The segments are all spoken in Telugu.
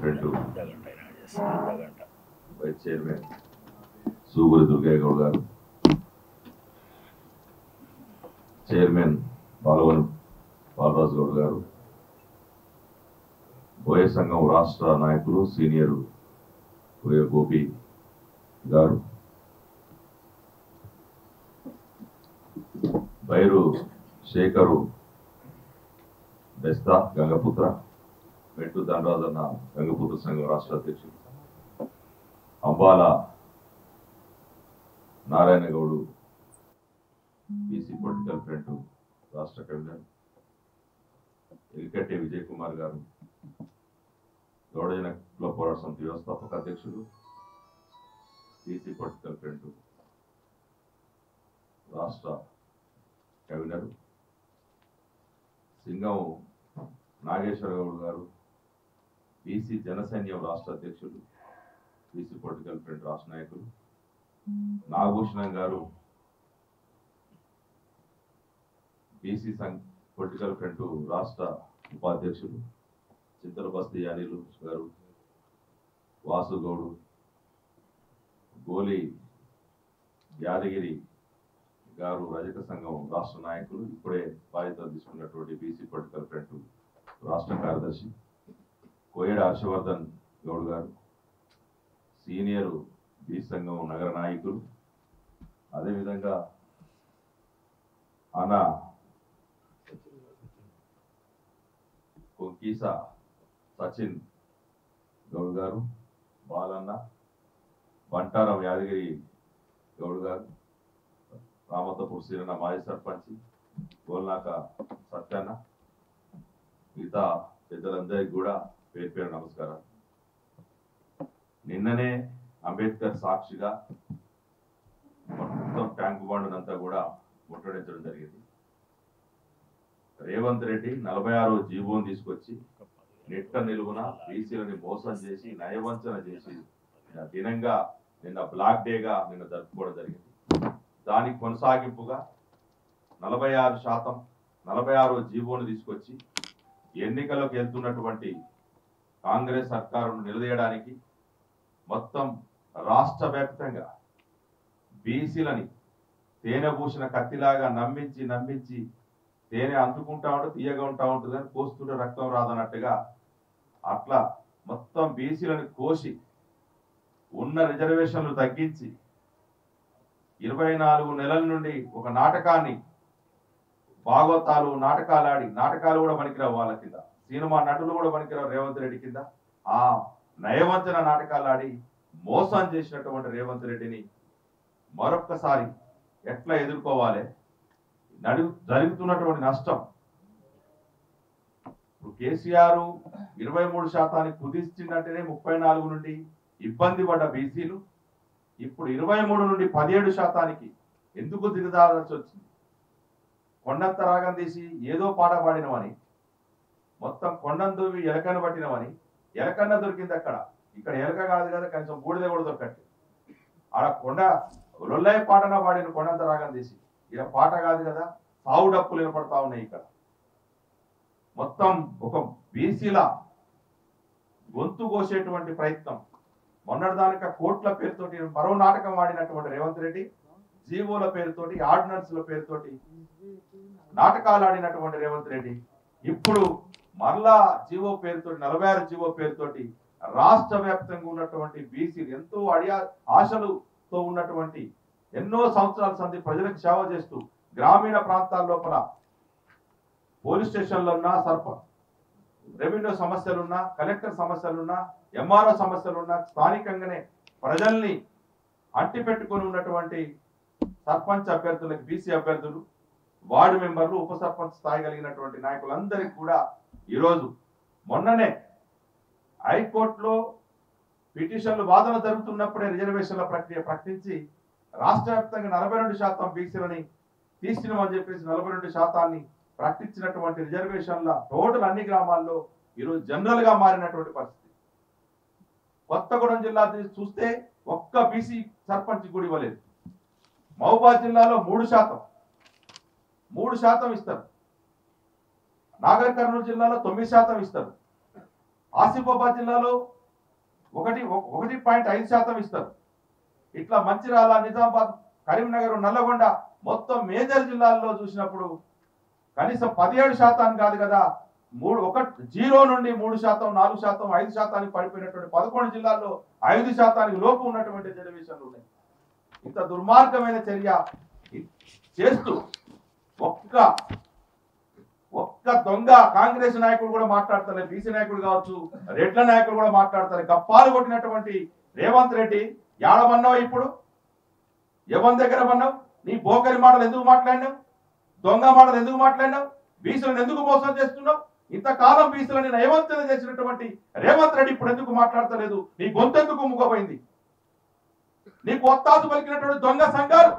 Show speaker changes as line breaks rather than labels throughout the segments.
Front vice chairman Suguri Durgaiah Goud garu, chairman బాలవన్ Balaraju Goud గారు, బోయ సంఘం రాష్ట్ర నాయకులు సీనియర్ బోయ గోపి గారు, బైరు శేఖరు బెస్తా గంగపుత్ర, మెట్టు ధనరాజన్న గంగపుత్ర సంఘం రాష్ట్ర అధ్యక్షుడు, అంబాల నారాయణ గౌడు బీసీ పొలిటికల్ ఫ్రంట్ రాష్ట్ర కన్వీనర్, ఎలికట్టి విజయ్ కుమార్ గారు గౌడజన కుల పోరాట సమితి వ్యవస్థాపక అధ్యక్షుడు, బీసీ పొలిటికల్ ఫ్రంట్ రాష్ట్ర కన్వీనర్, సింగం నాగేశ్వర గౌడ్ గారు బీసీ జనసైన్యం రాష్ట్ర అధ్యక్షుడు, బీసీ పొలిటికల్ ఫ్రంట్ రాష్ట్ర నాయకులు, నాగభూషణం గారు బీసీ పొలిటికల్ ఫ్రంట్ రాష్ట్ర ఉపాధ్యక్షులు, చింతల బస్తీ అనిల్ గారు, వాసు గౌడు, గోలి యాదగిరి గారు రజక సంఘం రాష్ట్ర నాయకులు, ఇప్పుడే బాధ్యతలు తీసుకున్నటువంటి బీసీ పొలిటికల్ ఫ్రంట్ రాష్ట్ర కార్యదర్శి, కోయేడ హర్షవర్ధన్ గౌడ్ గారు సీనియర్ బీసీ సంఘం నగర నాయకులు, అదేవిధంగా అన్న కొంకీసా సచిన్ గౌడ్ గారు, బాలన్న, బంటారం యాదగిరి గౌడ్ గారు, రామతపూర్ శ్రీరన్న మాజీ సర్పంచ్, గోల్నాక సత్యన్న, మిగతా పెద్దలందరికీ కూడా పేరు పేరు నమస్కారాలు. నిన్ననే అంబేద్కర్ సాక్షిగా మొత్తం ట్యాంక్ బండ్నంతా కూడా ముట్టడించడం జరిగింది. రేవంత్ రెడ్డి 46వ జీవోని తీసుకొచ్చి నిట్ట నిలువున బీసీలని మోసం చేసి నయవంచన చేసి దినంగా నిన్న బ్లాక్ డేగా నిన్న జరుపుకోవడం జరిగింది. దానికి కొనసాగింపుగా 46వ జీవోని తీసుకొచ్చి ఎన్నికలకు వెళ్తున్నటువంటి కాంగ్రెస్ సర్కారును నిలదీయడానికి మొత్తం రాష్ట్ర వ్యాప్తంగా బీసీలని తేనె కత్తిలాగా నమ్మించి తేనె అందుకుంటా ఉంటుంది, తీయగా ఉంటా ఉంటుంది అని కోస్తుంటే రక్తం రాదన్నట్టుగా అట్లా మొత్తం బీసీలను కోసి ఉన్న రిజర్వేషన్లు తగ్గించి 24 నెలల నుండి ఒక నాటకాన్ని భాగవతాలు నాటకాలు ఆడి, నాటకాలు కూడా పనికిరావు వాళ్ళ కింద, సినిమా నటులు కూడా పనికిరావు రేవంత్ రెడ్డి కింద, ఆ నయవంచన నాటకాలు ఆడి మోసం చేసినటువంటి రేవంత్ రెడ్డిని మరొక్కసారి ఎట్లా ఎదుర్కోవాలి, జరుగుతున్నటువంటి నష్టం. ఇప్పుడు కేసీఆర్ 23% కుదించిందంటేనే 34 నుండి ఇబ్బంది పడ్డ బీసీలు ఇప్పుడు 23 నుండి 17% ఎందుకు దిగదాల్సి వచ్చింది? కొండంత రాగం తీసి ఏదో పాట పాడినవని, మొత్తం కొండను దూవి ఎలకను పట్టినవని, ఎలకన్న దొరికింది అక్కడ, ఇక్కడ ఎలక కాదు కదా, కనీసం బూడిద కూడా దొరకట్టు. ఆడ కొండ లొల్లయ్య పాటన పాడిన కొండంత రాగం తీసి, ఇలా పాట కాదు కదా, సావు డప్పులు వినపడతా ఉన్నాయి. ఇక్కడ మొత్తం ఒక బీసీల గొంతు కోసేటువంటి ప్రయత్నం. మొన్నటిదానిక కోట్ల పేరుతోటి మరో నాటకం ఆడినటువంటి రేవంత్ రెడ్డి, జీవోల పేరుతోటి, ఆర్డినెన్స్ల పేరుతోటి నాటకాలు ఆడినటువంటి రేవంత్ రెడ్డి ఇప్పుడు మరలా జీవో పేరుతోటి 46 జీవో పేరుతోటి రాష్ట్ర వ్యాప్తంగా ఉన్నటువంటి బీసీలు ఎంతో ఆశలతో ఉన్నటువంటి ఎన్నో సంవత్సరాల సంధి ప్రజలకు సేవ చేస్తూ గ్రామీణ ప్రాంతాల లోపల పోలీస్ స్టేషన్లో ఉన్న రెవెన్యూ సమస్యలున్నా, కలెక్టర్ సమస్యలున్నా, ఎంఆర్ఓ సమస్యలున్నా, స్థానికంగానే ప్రజల్ని అంటి పెట్టుకుని ఉన్నటువంటి సర్పంచ్ అభ్యర్థులకు, బీసీ అభ్యర్థులు, వార్డు మెంబర్లు, ఉప సర్పంచ్ స్థాయి కలిగినటువంటి నాయకులందరికీ కూడా ఈరోజు మొన్ననే హైకోర్టులో పిటిషన్లు వాదన జరుగుతున్నప్పుడే రిజర్వేషన్ల ప్రక్రియ ప్రకటించి రాష్ట్ర వ్యాప్తంగా 42% బీసీలని తీసినమని చెప్పేసి 42% ప్రకటించినటువంటి రిజర్వేషన్ల టోటల్ అన్ని గ్రామాల్లో ఈరోజు జనరల్ గా మారినటువంటి పరిస్థితి. కొత్తగూడెం జిల్లా చూస్తే ఒక్క బీసీ సర్పంచ్ కూడా ఇవ్వలేదు. మహబూబాద్ జిల్లాలో 3% ఇస్తారు. నాగర్ కర్నూలు జిల్లాలో 9% ఇస్తారు. ఆసిఫాబాద్ జిల్లాలో 1.5% ఇస్తారు. ఇట్లా మంచిర్యాల, నిజామాబాద్, కరీంనగర్, నల్లగొండ మొత్తం మేజర్ జిల్లాల్లో చూసినప్పుడు కనీసం 17% కాదు కదా, 0 నుండి 3%, 4%, 5% పడిపోయినటువంటి 11 జిల్లాల్లో 5% లోపు ఉన్నటువంటి రిజర్వేషన్లు ఉన్నాయి. ఇంత దుర్మార్గమైన చర్య చేస్తూ ఒక్క దొంగ కాంగ్రెస్ నాయకుడు కూడా మాట్లాడతారు, బీసీ నాయకుడు కావచ్చు, రెడ్ల నాయకుడు కూడా మాట్లాడతారు. గప్పాలు కొట్టినటువంటి రేవంత్ రెడ్డి ఏడమన్నావు? ఇప్పుడు ఎవరి దగ్గర మన్నావు? నీ బోకరి మాటలు ఎందుకు మాట్లాడినావు? దొంగ మాటలు ఎందుకు మాట్లాడినావు? బీసీలను ఎందుకు మోసం చేస్తున్నావు? ఇంతకాలం బీసీలని నయవంతన చేసినటువంటి రేవంత్ రెడ్డి ఇప్పుడు ఎందుకు మాట్లాడతలేదు? నీ గొంతెందుకు ముగ్గపోయింది? నీకు ఒత్తాసు పలికినటువంటి దొంగ సంఘాలు,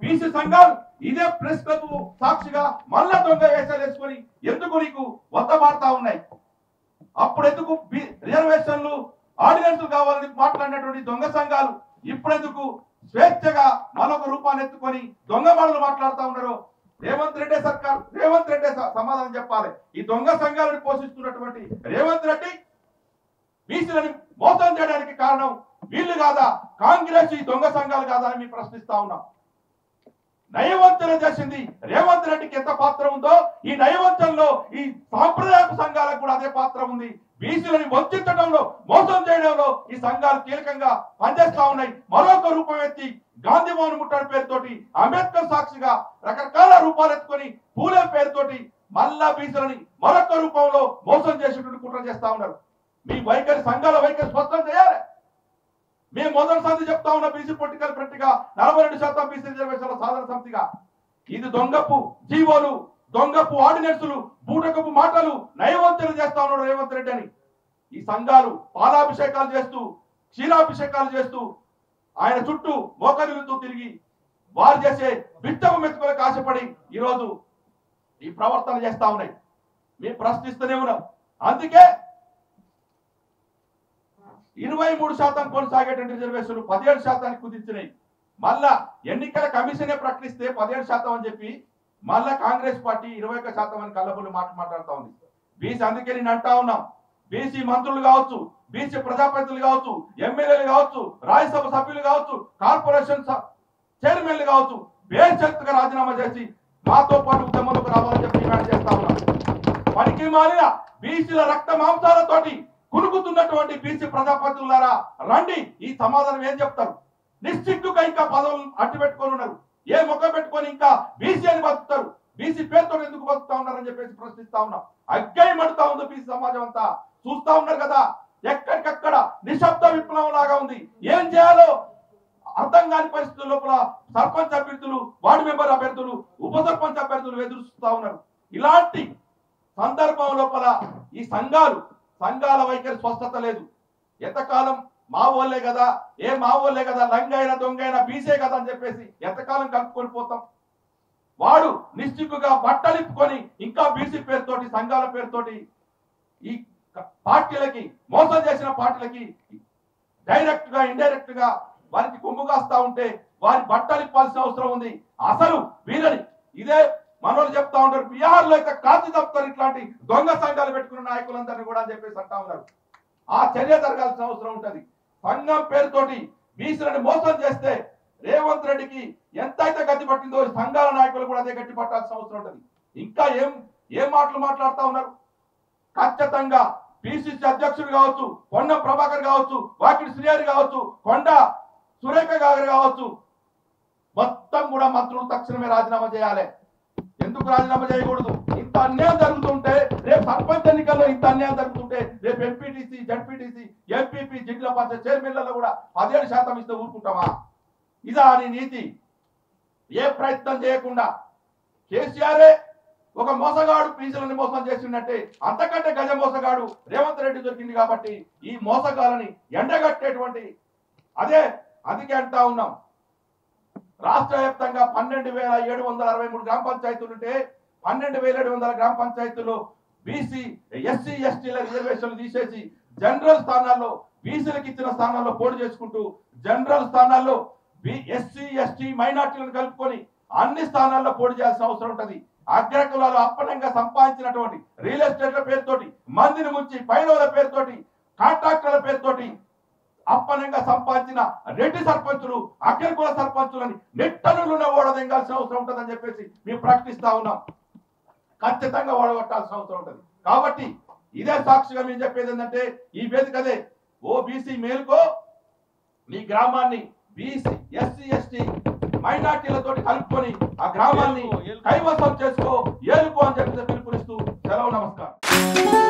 బీసీ సంఘాలు ఇదే ప్రెస్ క్లబ్ సాక్షిగా మళ్ళా దొంగ వేషాలు వేసుకొని ఎందుకు నీకు వద్దమారుతా ఉన్నాయి? అప్పుడు ఎందుకు రిజర్వేషన్లు, ఆర్డినెన్స్ కావాలని మాట్లాడినటువంటి దొంగ సంఘాలు ఇప్పుడెందుకు స్వేచ్ఛగా మరొక రూపాన్ని ఎత్తుకొని దొంగ మాటలు మాట్లాడుతూ ఉన్నారు? రేవంత్ రెడ్డి సర్కార్, రేవంత్ రెడ్డి సమాధానం చెప్పాలి. ఈ దొంగ సంఘాలను పోషిస్తున్నటువంటి రేవంత్ రెడ్డి బీసీలని మోసం చేయడానికి కారణం వీళ్ళు కాదా? కాంగ్రెస్ ఈ దొంగ సంఘాలు కాదా అని మేము ప్రశ్నిస్తా ఉన్నాం. నయవంచన చేసింది రేవంత్ రెడ్డికి ఎంత పాత్ర ఉందో ఈ నయవంచనలో ఈ సాంప్రదాయక సంఘాలకు కూడా అదే పాత్ర ఉంది. బీసీలని వంచడంలో, మోసం చేయడంలో ఈ సంఘాలు కీలకంగా పనిచేస్తా ఉన్నాయి. మరొక రూపం ఎత్తి గాంధీ భవన్ ముట్టడి పేరుతోటి, అంబేద్కర్ సాక్షిగా రకరకాల రూపాలు ఎత్తుకొని పూలే పేరుతోటి మళ్ళా బీసీలని మరొక రూపంలో మోసం చేసేటువంటి కుట్ర చేస్తా ఉన్నారు. మీ వైఖరి, సంఘాల వైఖరి స్పష్టం చేయాలి. మేము మొదటిసారి చెప్తా ఉన్న బీసీ పొలిటికల్ ఫ్రంట్గా 42% బీసీ రిజర్వేషన్ల సాధన సమితిగా ఇది దొంగపు జీవోలు, దొంగపు ఆర్డినెన్సులు, బూటకపు మాటలు నయవంచన చేస్తా ఉన్నాడు రేవంత్ రెడ్డి అని ఈ సంఘాలు పాలాభిషేకాలు చేస్తూ, క్షీరాభిషేకాలు చేస్తూ ఆయన చుట్టూ మోకరిల్లుతూ తిరిగి వారు చేసే బిట్టపు మెతుకులకు ఆశపడి ఈరోజు ఈ ప్రవర్తన చేస్తా ఉన్నాయి. మేము ప్రశ్నిస్తూనే ఉన్నాం. అందుకే 23% కొనసాగేటువంటి రిజర్వేషన్లు 17% కుదించినాయి. మళ్ళా ఎన్నికల కమిషనే ప్రకటిస్తే 17% అని చెప్పి మళ్ళా కాంగ్రెస్ పార్టీ 21% అని కళ్ళబుల్లి మాట్లాడుతూ ఉంది. బీసీ, అందుకే నేను అంటా ఉన్నాం, బీసీ మంత్రులు కావచ్చు, బీసీ ప్రజాప్రతినిధులు కావచ్చు, ఎమ్మెల్యేలు కావచ్చు, రాజ్యసభ సభ్యులు కావచ్చు, కార్పొరేషన్ చైర్మన్లు కావచ్చు, బేషరతుగా రాజీనామా చేసి మాతో పాటు ఉద్యమంలోకి రావాలని చెప్పి డిమాండ్ చేస్తా ఉన్నాం. పనికి మాలిన బీసీల రక్త మాంసాలతోటి కునుకుతున్నటువంటి బీసీ ప్రజాప్రతినిధులారా రండి, ఈ సమాధానం ఏం చెప్తారు? నిశ్చిక్కుగా ఇంకా పదవులు అడ్డు పెట్టుకొని ఉన్నారు. ఏ ముఖం పెట్టుకొని ఇంకా బీసీ అని బతుకుతారు? బీసీ పేరుతో ఎందుకు బతుకుతా ఉన్నారని చెప్పేసి ప్రశ్నిస్తా ఉన్నాం. అగ్గై మడుతా ఉంది బీసీ సమాజం అంతా. చూస్తా ఉన్నారు కదా, ఎక్కడికక్కడ నిశ్శబ్ద విప్లవం లాగా ఉంది. ఏం చేయాలో అర్థం కాని పరిస్థితుల లోపల సర్పంచ్ అభ్యర్థులు, వార్డు మెంబర్ అభ్యర్థులు, ఉప సర్పంచ్ అభ్యర్థులు ఎదురుస్తూ ఉన్నారు. ఇలాంటి సందర్భం లోపల ఈ సంఘాల వైఖరి స్పష్టత లేదు. ఎంతకాలం మా వాళ్ళే కదా, మా వాళ్ళే కదా, లంగైన దొంగైన బీసే కదా అని చెప్పేసి ఎంతకాలం కలుపుకొని పోతాం? వాడు నిశ్చిక్కుగా బట్టలిప్పుకొని ఇంకా బీసీ పేరుతోటి, సంఘాల పేరుతోటి ఈ పార్టీలకి, మోసం చేసిన పార్టీలకి డైరెక్ట్ గా ఇండైరెక్ట్ గా వారికి కొమ్ముగాస్తా ఉంటే వారి బట్టలిప్పాల్సిన అవసరం ఉంది. అసలు వీళ్ళని ఇదే మనోళ్ళు చెప్తా ఉంటారు, బీహార్ లో అయితే కాల్చి తప్పుతారు ఇట్లాంటి దొంగ సంఘాలు పెట్టుకున్న నాయకులందరినీ కూడా అని చెప్పేసి అంటా ఉన్నారు. ఆ చర్య జరగాల్సిన అవసరం ఉంటది. సంఘం పేరుతోటి బీసీలను మోసం చేస్తే రేవంత్ రెడ్డికి ఎంతైతే గట్టి పట్టిందో సంఘాల నాయకులు కూడా అదే గట్టి పట్టాల్సిన అవసరం ఉంటది. ఇంకా ఏం మాటలు మాట్లాడుతా ఉన్నారు? ఖచ్చితంగా పిసిసి అధ్యక్షుడు కావచ్చు, కొండ ప్రభాకర్ కావచ్చు, వాకిడి శ్రీహరి కావచ్చు, కొండ సురేఖ గారు కావచ్చు, మొత్తం కూడా మంత్రులు తక్షణమే రాజీనామా చేయాలి. ఎందుకు రాజీనామా చేయకూడదు? ఇంత అన్యాయం జరుగుతుంటే, రేపు సర్పంచ్ ఎన్నికల్లో ఇంత అన్యాయం జరుగుతుంటే, రేపు ఎంపీటీసీ, జడ్పీటీసీ, ఎంపీపీ, జిల్లా పరిషత్ చైర్మన్లలో కూడా 17% ఇస్తే ఊరుకుంటామా? ఇదా నీ నీతి? ఏ ప్రయత్నం చేయకుండా కేసీఆరే ఒక మోసగాడు పీసీలని మోసం చేసినట్టే అంతకంటే గజ మోసగాడు రేవంత్ రెడ్డి దొరికింది కాబట్టి ఈ మోసగాలని ఎండగట్టేటువంటి అందుకే అంటా ఉన్నాం. రాష్ట్ర వ్యాప్తంగా 12,763 గ్రామ పంచాయతీలు ఉంటే 12,700 గ్రామ పంచాయతీల్లో బీసీ, ఎస్సీ, ఎస్టీల రిజర్వేషన్లు తీసేసి జనరల్ స్థానాల్లో బీసీలకు ఇచ్చిన స్థానాల్లో పోటీ చేసుకుంటూ జనరల్ స్థానాల్లో ఎస్సీ, ఎస్టీ, మైనార్టీలను కలుపుకొని అన్ని స్థానాల్లో పోటీ చేయాల్సిన అవసరం ఉంటది. అగ్రకులాలు అప్పనంగా సంపాదించినటువంటి రియల్ ఎస్టేట్ల పేరుతోటి, మందిని ముంచి పైలవుల పేరుతోటి, కాంట్రాక్టర్ల పేరుతోటి అప్పనంగా సంపాదించిన రెడ్డి సర్పంచులు, అగ్రకుల సర్పంచులని నెట్టనులున్న ఓడదెంగాల్సిన అవసరం ఉంటుందని చెప్పేసి మేము ప్రకటిస్తా ఉన్నాం. ఖచ్చితంగా ఓడగొట్టాల్సిన అవసరం ఉంటుంది. కాబట్టి ఇదే సాక్షిగా మేము చెప్పేది ఏంటంటే, ఈ వేదికదే ఓ బీసీ మేలుకో, నీ గ్రామాన్ని బీసీ ఎస్సీ ఎస్టీ మైనార్టీలతోటి కలుపుకొని ఆ గ్రామాన్ని కైవసం చేసుకో, ఏలుకో అని చెప్పి పిలుపునిస్తూ సెలవు. నమస్కారం.